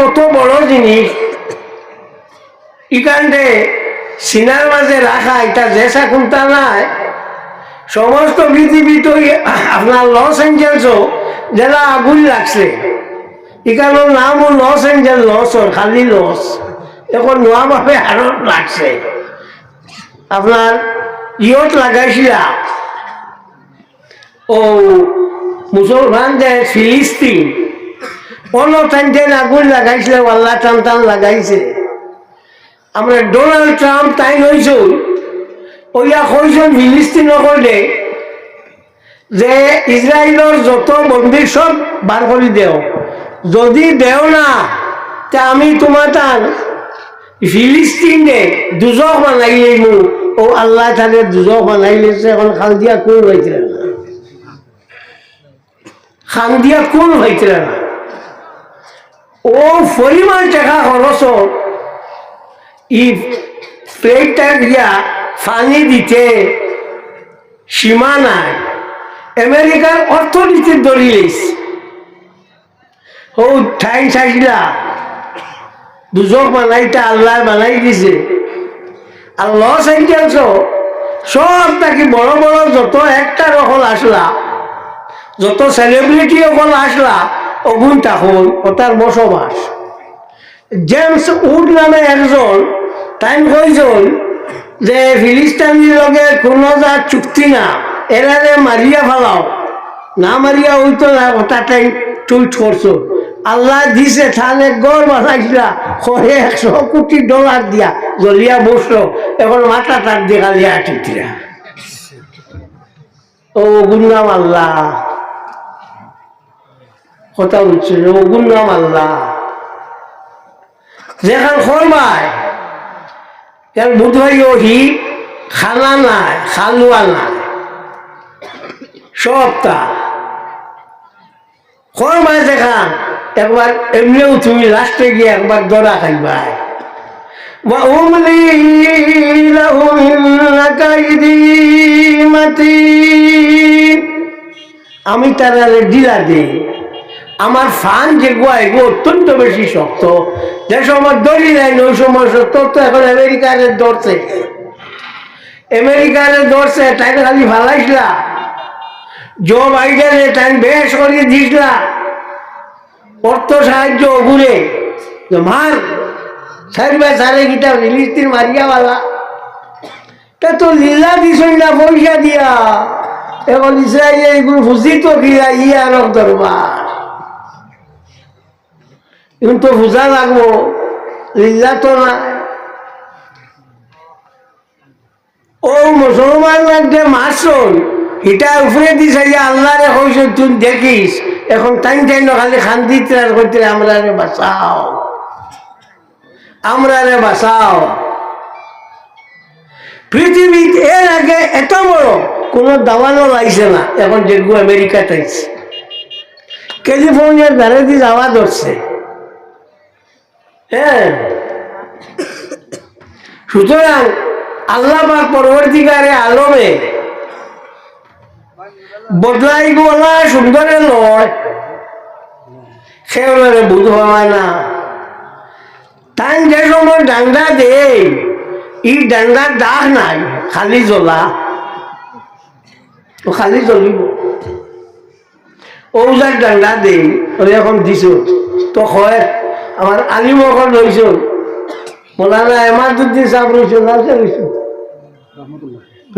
অত বড় জিনিস এখানে সিনার মাঝে রাখা, এটা জেসা কোনটা নাই সমস্ত পৃথিবী তো আপনার লস এঞ্জেলসও যারা আগুন লাগছে এখানের নামও লস এঞ্জেল লস, খালি লস। এখন নোয়াভাবে আরো লাগছে আপনার ইয়ত লাগাইছিলা ও মুসলমান যে ফিলিস্তিন অনটান আগুন লাগাইছিল, আল্লাহ টান লাগাইছে। আমরা ডোনাল্ড ট্রাম্প তাই হয়েছ ওইয়া কইছেন ফিলিস্তিন করলে যে ইসরায়েলের যত বন্দী সব বার করে দেও, যদি দেও না তা আমি তোমার তার ফিলিস্তিনে দুজক বানাইলে ও আল্লাহ তাদের দুজক বানাইলেছে। এখন খাল দিয়া কোন হয়েছিলেন না, খান দিয়া কোন হয়েছিলেন না। ও পরিমাণ টাকা খরচ ই প্লেটটা দিয়া ফানি দিতে সীমা নাই। আমেরিকার অর্থনীতির দলিল ও ঠাই চাইছিলা দুজক বানাইটা আল্লাহ বানাই দিছে। আর লস এঞ্জেলস সব নাকি বড় বড় যত একটার অকল আসলা, যত সেলিব্রিটি অকল আসলা অগুন তখন ওটার বসবাস। জেমস উড নামে একজন টাইম কইজন যে ফিলিস্তিনের লগে কোনো যা চুক্তি না, এরারে মারিয়া ফেলাও, না মারিয়া হইতো না। ওটা টাইম টুইট করছো আল্লাহ দিছে থানে গড় বানাইছিলা করে $100 কোটি দিয়া জ্বলিয়া বসলো। এখন মাথা টাক দেখা দিয়া ঠিকরা ও ওগুন নাম আল্লাহ কথা বলছে, ওগুন নাম আল্লাহ। যেখান খরমায় এর বুধবাই ওহি খানা নাই, খালুয়া নাই, সবটা খরমায় যেখান একবার এমনিও তুমি লাস্টে গিয়ে একবার দরা খাইবাই। আমি তারা ডিলা দিই। আমার ফান যে গোয়া এগুলো অত্যন্ত বেশি শক্ত, যে সময় দড়ি নাই ওই সময় শক্ত। তো এখন আমেরিকারে ধরছে, আমেরিকারে ধরছে তাই খালি ভালাইছিলা জো বাইডেনে তাই বেশ করিয়ে দিসলা অর্থ সাহায্য ঘুরে মার সারবে সারে গিটা ফিলিস্তিন মারিয়াওয়ালা তা তো লীলা দিস না পয়সা দিয়া। এখন ইসরায়েল এগুলো বুঝি তো কিরা ইয়ার দরবার এখন তো বুঝা লাগবো, লীলা তো না। ও মুসলমান লাগছে মারছন এটা উপরে দিছে আল্লাহ রে কইছ তুই দেখিস। এখন টাইম টাইম খালি খান্দিতে আর করতে আমরা রে বাঁচাও, আমরা রে বাঁচাও। পৃথিবীতে এর আগে এত বড় কোনো দাওয়ানো লাগছে না। এখন যেগুলো আমেরিকা চাইছে, ক্যালিফোর্নিয়ার ধারে দিয়ে যাওয়া ধরছে। হ্যাঁ, সুতরাং আল্লাহ পাক পরবর্তীকারে আলমে বদলাই গোলা সুন্দরে লয় সেগুলো বুধ হয় না। তাই যে সময় ডান্ডা দেয় এই ডান্ডার দাগ নাই, খালি জ্বলা, ও খালি জ্বলিব। ও যার ডান্ডা দেই ওই এখন দিছ তো হয় আমার আলিম এখন রইছ মোলানা এমাদুদ্দিন সাহেব রইছ, নাচে রইছ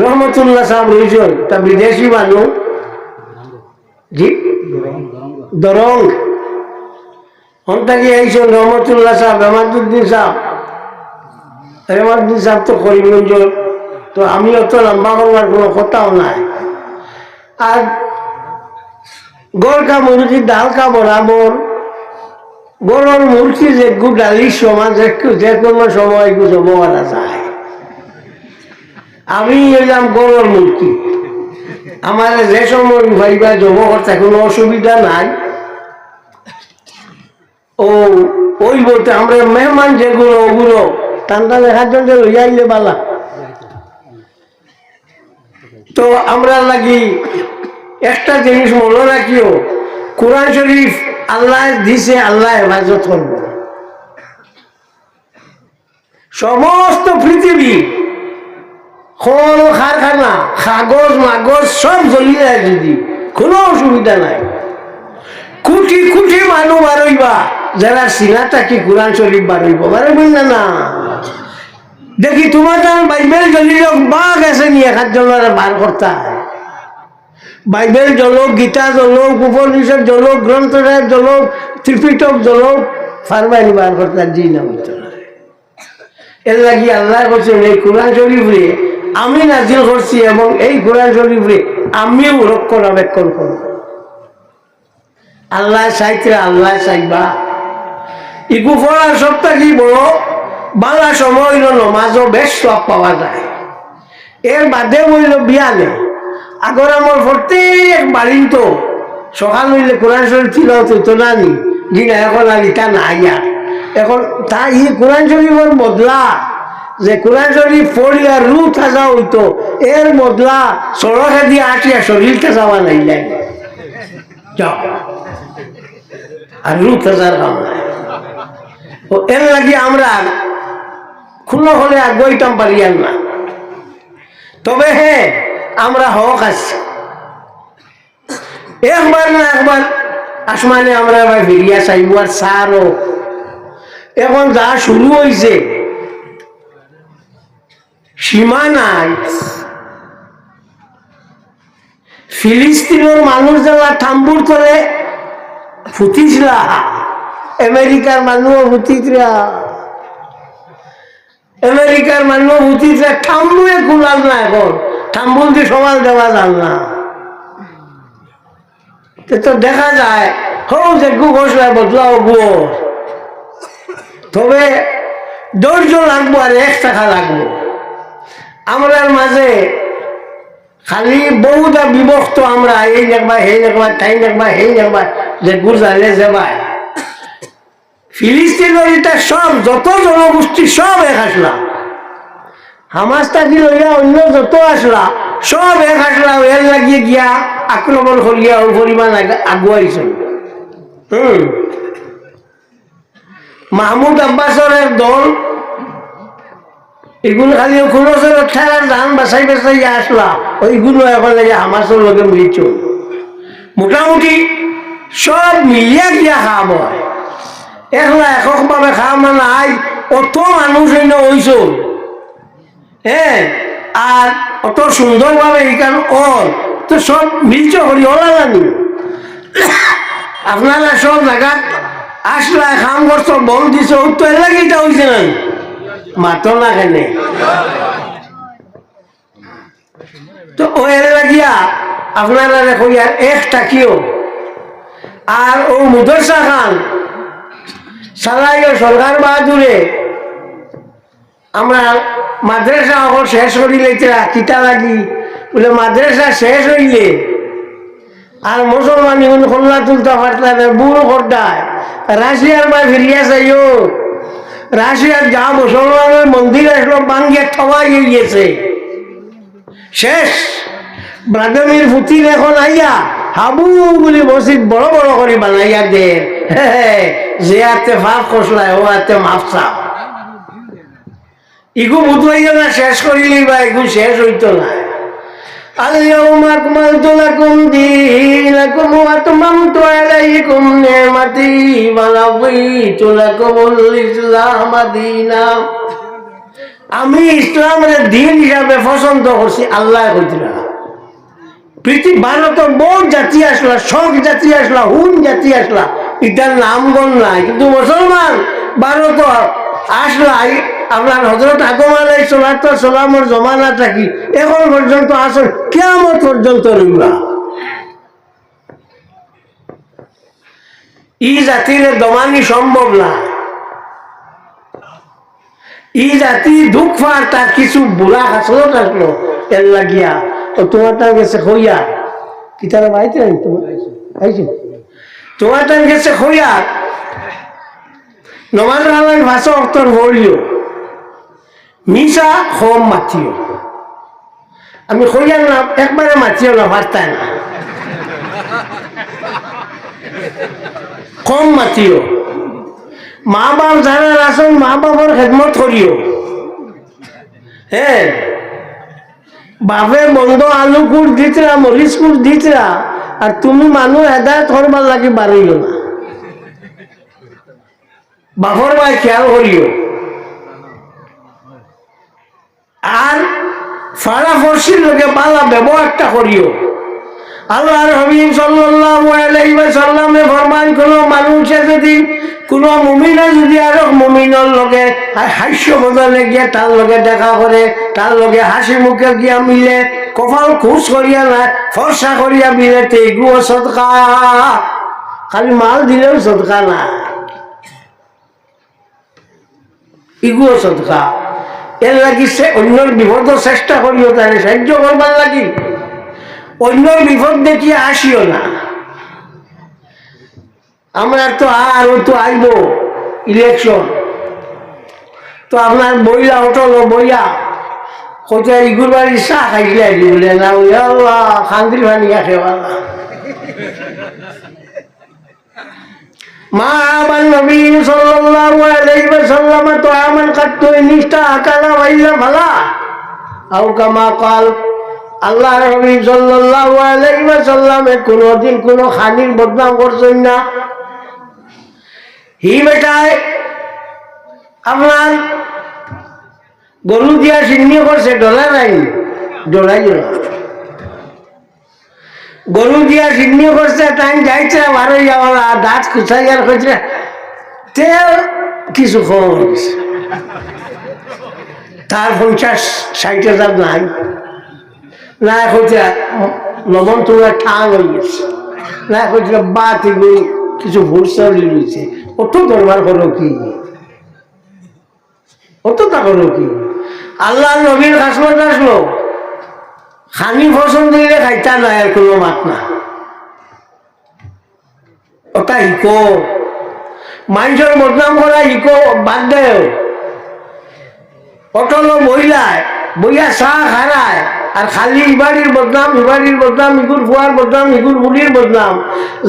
রহমতুল্লাহ সাহেব রইছ, তা বিদেশি মানুষ জি দরং হন্তাকি আইসন রহমতুল্লাহ সাহেব, এমাদুদ্দিন সাহেব। এমাদুদ্দিন সাহেব তো করিমগঞ্জ, তো আমি অত লম্বা করবার কোনো কথাও নাই। আর গড়কা মুরগি ডালকা বরাবর গরুর মুরগি যে ডালির সমাজ যে কোনো সময় জমা করা যায়। আমি এলাম গরুর মুরগি, আমার যে সময় ভাইবা জমা করতে কোনো অসুবিধা নাই। ও ওই বলতে আমরা মেহমান যেগুলো ওগুলো টান্ডা দেখার জন্য লইয়া আইলে বালা। তো আমরা লাগি একটা জিনিস মনে রাখিও, কোরআন শরীফ আল্লাহ দিছে, আল্লাহ হেফাজত করবো। সমস্ত পৃথিবী কোন কারখানা কাগজ মাগজ সব জ্বলি যায় যদি কোনো অসুবিধা নাই। কোটি কোটি মানুষ বারইবা যারা সিনাটা কি কোরআন শরীফ বারইব বারইবেন না না দেখি তোমার বাইবেল জ্বলি লোক বাঘ আছে নিয়ে একজনের বার করতে বাইবেল জ্বলক গীতা জ্বলক উপনিষদ জ্বলক গ্রন্থ জ্বলক ত্রিপিটক জ্বলক ফারবাইনি বার করতে জি না হইতো না। এর লাগি আল্লাহ বলছেন এই কোরআন শরীফে আমি নাজিল করছি এবং এই কোরআন শরীফে আমিও রক্ষণাবেক্ষণ করব। আল্লাহ চাইতে আল্লাহ চাইবা ইগু পড়ার সবটা কি বড় বাংলা সময় হইল নমাজও বেশ সব পাওয়া যায়। এর বাদে হইল বিয়ানে আগর আমার প্রত্যেক বাড়ি তো সকাল হইলে কোরআন শরীফ ছিল তো নানি গিনা এখন আর ইটা নাই আর এখন তা ই কোরআন শরীফের বদলা যে কোরআন শরীফ পড়িয়া রু থাকা হইতো এর বদলা সড়কে দিয়ে আসিয়া শরীরটা যাওয়া নাই লাগে যাও আর রু থাকার কাম নাই। এর লাগি আমরা খুলো হলে আর গইতাম পারিয়ান না। তবে হ্যাঁ আমরা হক আছি একবার না একবার আসমানে আমরা এবার ফিরিয়া চাইব আর সারও এখন যা শুরু হয়েছে সীমা নাই। ফিলিস্তিনের মানুষ যারা থাম্বুর করে ফুটিছিলা আমেরিকার মানুষ ফুটিছিলা আমেরিকার মানুষ ফুটিছিলা থাম্বুয়ে কুলাল না এখন থাম্বুল দিয়ে সমাজ দেওয়া যান না। তো দেখা যায় হো যে গু ঘোষলায় বদলাও গো তবে ধৈর্য লাগবো আর এক টাকা লাগবো। আমরার মাঝে খালি বহুটা বিভক্ত আমরা এই দেখবা সেই দেখবা তাই দেখবা সেই দেখবা যে গুজারে যাবাই ফিলিস্তিনের এটা সব যত জনগোষ্ঠী সব এক আসলা হামাস থাকি লইয়া অন্য যত আসলা সব এক আসলা এর লাগিয়ে গিয়া আক্রমণ করিয়া ও পরিমাণ আগুয়াইছে। মাহমুদ আব্বাসের দল এগুলো খালি খরচের ঠেলার ধান বাছাই বাছাই আসলা ওইগুলো এখন হামাসের লগে মিলিত মোটামুটি সব মিলিয়া গিয়া খাওয়াব হয়। একলা এককভাবে খাওয়া নাই অত মানুষ হইছ হ্যাঁ আর অত সুন্দরভাবে এইখানে তো সব মিলছ করি ওলা জানি আপনারা সব জায়গাত আসলা খাম করছো বল দিছ তো এর লাগে এটা হয়েছে না মাতো না কেনে তো এর লাগিয়া আপনারা দেখো ইয়ার এক টাকিও আর ও মুদরসা খান সালাইও সরকার বাহাদুরে আমরা মাদ্রাসা এখন শেষ করিলে কিতা লাগি বলে মাদ্রাসা শেষ হইলে আর মুসলমান এখন খোলা তুলতে পারতাম না বুড়ো করতায় রাশিয়ার বা ফিরিয়া চাইও রাশিয়ার যা মুসলমানের মন্দির আসলো বাঙ্গিয়া ঠবাই গিয়েছে শেষ ব্রাদমির পুতিন এখন আইয়া হাবু বলে মসজিদ বড় বড় করে বানাইয়া দেন যে হাতে ফাঁক খসলায় ও হাতে মাফসা ইগু বুধবাইও না শেষ করিলি বা এগু শেষ হইতো না। اليوم أكملت لكم دينكم وأتممت عليكم نعمتي ورضيت لكم الإسلام دينا আমি ইসলামের দিন হিসাবে পছন্দ করছি আল্লাহ কইতরা পৃথিবী ভারত বহু জাতি আসলা সব জাতি আসলা হুন জাতি আসলা এটার নামগণ নাই কিন্তু মুসলমান ভারত আসলাই আপনার হযরত আদম আলাইহিস সালামের জমানা থাকি এখন পর্যন্ত আসল কিয়ামত পর্যন্ত রইবা ই জাতির দমানি সম্ভব না। ই জাতি দুঃখ পার তার কিছু বুড়া হাসলত আসলো এর লাগিয়া তো তোমার তার গেছে হইয়া কি তারা বাইতে নাই তোমার আইছে তোমার তার গেছে হইয়া নমাজ আল্লাহর ভাষা অর্থর বলিও মিশা কম মাতিও আমি হইয়া না একবারে মাতিও না পারতাই না কম মাতিও মা বাপ যারা আসুন মা বাবার খেদমত করিও হ্যাঁ, বাপে বন্ধ আলু কুট দিতরা, মরিচ কুট দিতরা, আর তুমি মানুষ হেদায়ত করবার লাগি বাড়িও না। বাপর ভাই খেয়াল করিও। আর ফাড়া ফর্সির লোকে পালা ব্যবহারটা করিও। আল্লাহর হাবিব সাল্লাল্লাহু আলাইহি ওয়াসাল্লামে ফরমান, কোন মানুষে যদি কোন মুমিনে যদি আরো মুমিনের লগে হাস্য বদলে গিয়ে তার লগে দেখা করে, তার লগে হাসি মুখে গিয়া মিলে, কপাল খুশ করিয়া না ফর্সা করিয়া মিলে, এগুলো সদকা। খালি মাল দিলেও সদকা না, এগুলো সদকা। এর লাগি সে অন্যর বিপদ চেষ্টা করিও, তাই সাহায্য করবার লাগি। অন্যর বিপদ দেখিয়ে আসিও না। আমরা তো আর তো আইব ইলেকশন, তো আপনার বইলা হোটেল বইয়া কোথায় ইগুর বাড়ি চা খাইলে আইলি বলে না, ওই আল্লাহ খান্দির ভানিয়া খেবা মা আমার নবী সাল্লাল্লাহু আলাইহি ওয়াসাল্লাম তো আমন কাটতো নিষ্ঠা আকালা ওয়াইলা ভালা আও কামা কাল। আল্লাহ নবী সাল্লাল্লাহু আলাইহি ওয়াসাল্লাম কোনদিন কোন খানির বদনাম করছেন না। হি বেটায় আপনার গরু দিয়া সিন্নি করছে, ডলা নাই, ডলাই না। গরু দিয়া সিন্নি করছে, টাইম যাইছে বারোই যাওয়ার দাঁত খুঁচাই আর কইছে তেল কিছু কম হয়েছে, তার 50-60,000 নাই না, কইছে লবণ তোলা ঠাং হয়ে গেছে না, কইছিল বাত এগুলো কিছু ভুরসালি রয়েছে। অত দরবার করো কি, অত তা করো কি? আল্লাহ নবীর খাসমত আসলো, খানি পছন্দ দিলে খাইতা নাই, আর কোনো মাত না। ওটা ইকো মানুষের বদনাম করা, ইকো বাদ দেয়। অটল বইলায় বইয়া চাহ খারায়, আর খালি ইবাড়ির বদনাম, ইবাড়ির বদনাম, ইগুর ফুয়ার বদনাম, ইগুর বুড়ির বদনাম।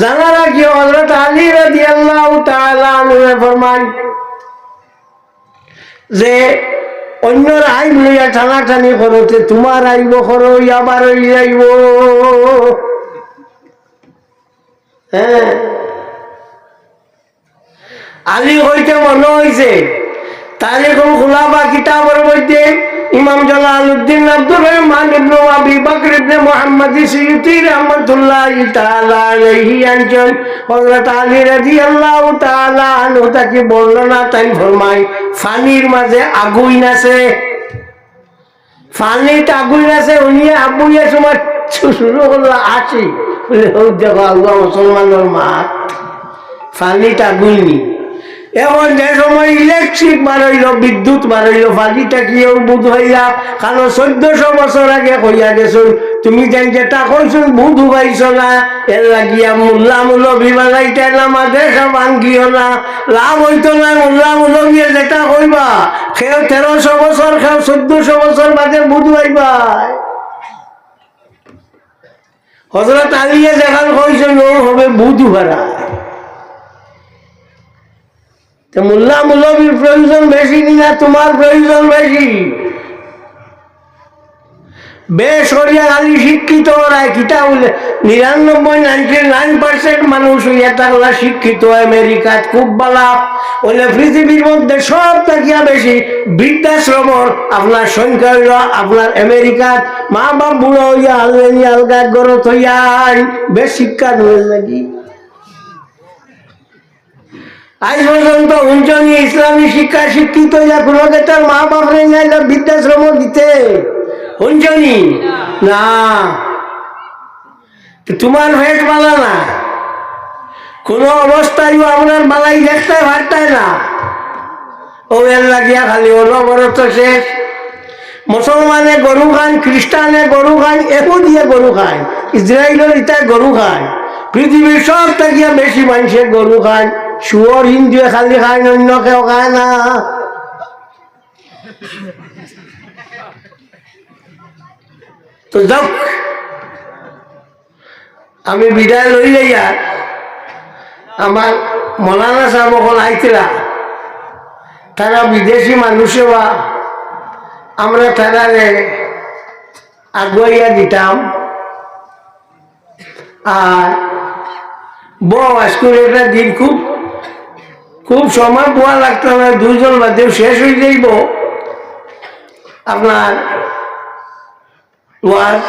জানারা কি হযরত আলী রাদিয়াল্লাহু তাআলা আনহু ফরমান যে অন্যর আইন লইয়া টানাটানি করতে তোমার আইব করো, আবার যাইব। হ্যাঁ, আলী হইতে মনে হয়েছে তারিখুল খুলাফা কিতাবের মধ্যে ইমাম জালালউদ্দিন আব্দুর রহমান ইবনে আবি বকর ইবনে মুহাম্মদ সিয়ুতি রাহমাতুল্লাহি তাআলা আলাইহি আনছেন, হযরত আলী রাদিয়াল্লাহু তাআলা আনহু তাকে বর্ণনা তাই ফরমায়, পানির মাঝে আগুন আছে, পানিতে আগুন আছে, উনি আবুয়ে সময় শুরু করলো আসি বলে, ও দেখো আল্লাহ মুসলমানের মাত, পানিতে আগুন নি। এখন যে সময় ইলেকট্রিক বাড়ইল, বিদ্যুৎ বাড়ইল, ফাঁকিটা কিও বুধ হইয়া, কারণ 1400 বছর আগে কইয়া গেছুন, তুমি যেন যেটা কইছুন বুধ উবাইছ না, এর লাগিয়া মোল্লা মুলবি বানাইতে না, মাদ্রাসা ভাঙ্গিও না, লাভ হইতো না। মোল্লা মুলবিয়ে যেটা কইবা, সেও 1300 বছর, সেও 1400 বছর বাদে বুধ হইবা। হযরত আলীয়ে যেখান কইছেন ও হবে বুধ ভাড়া। মোল্লা মুলবির প্রয়োজন বেশি কিনা তোমার প্রয়োজন বেশি? বেসরিয়া খালি শিক্ষিত ওরা কিতা বলে 99% মানুষ হইয়া থাকলা শিক্ষিত। আমেরিকাত খুব বালা বলে পৃথিবীর মধ্যে সব থাকিয়া বেশি বৃদ্ধাশ্রমর আপনার সংখ্যা হইল আপনার আমেরিকাত। মা বাপ বুড়ো হইয়া আলবেনি আলগা গরত হইয়া বেশ শিক্ষা দেবেন নাকি? আজ পর্যন্ত উঞ্চনি ইসলামী শিক্ষা শিক্ষিত হইয়া কোনো তার মা বাপ যাইলে বৃদ্ধাশ্রম দিতে উঞ্চনি না। তোমার ভেট বালা না, কোন অবস্থায় আপনার বালাই দেখতে পারতায় না। ও এর লাগিয়া খালি অনবরত শেষ। মুসলমানে গরু খান, খ্রিস্টানে গরু খান, এহুদিয়ে গরু খায়, ইসরায়েলের ইটায় গরু খায়। পৃথিবীর সব থাকিয়া বেশি মানুষের গরু খায়। শুয়োর হিন্দুয়ে খালি খায়, অন্য কেউ খায় না। তো যাক, আমি বিদায় লই যাইয়া আমার মৌলানা সাহেব ওখানে আইছিলা, তারা বিদেশি মানুষে বা আমরা তারারে আগুয়াইয়া দিতাম। আর স্কুলের একটা দিন খুব খুব সময় পোয়া লাগতো না, 2 জন বাদেও শেষ হয়ে যাইব আপনার ওয়াজ।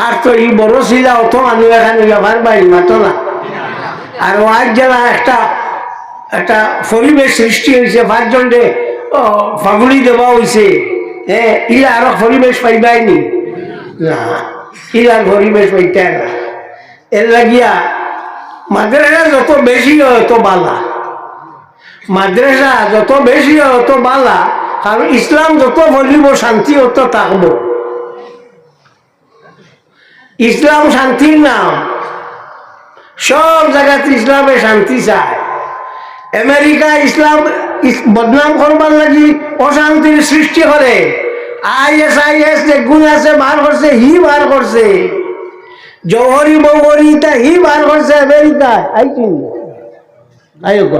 আর তো এই বড় ছিল অত মানুষ এখানে ব্যবহার বাড়ি মাতো না। আর ওয়াজ যারা একটা একটা পরিবেশ সৃষ্টি হয়েছে, 5 জনকে ফাগুলি দেওয়া হয়েছে। হ্যাঁ, ইরা আরো পরিবেশ পাইবাইনি না, ইরার পরিবেশ পাইতে না। এর লাগিয়া মাদ্রাসা যত বেশি হয় তত বালা, মাদ্রাসা যত বেশি হয় তত বালা। কারণ ইসলাম যত বলিব শান্তি অত থাকবো। ইসলাম শান্তির নাম, সব জায়গাতে ইসলামে শান্তি চায়। আমেরিকা ইসলাম বদনাম করবার লাগি অশান্তির সৃষ্টি করে। ISIS যে গুণ আছে বার করছে, হি বার করছে। জৌহরি বৌহরি তা হি বার করছে আমেরিকায়। আইছি আয়োগ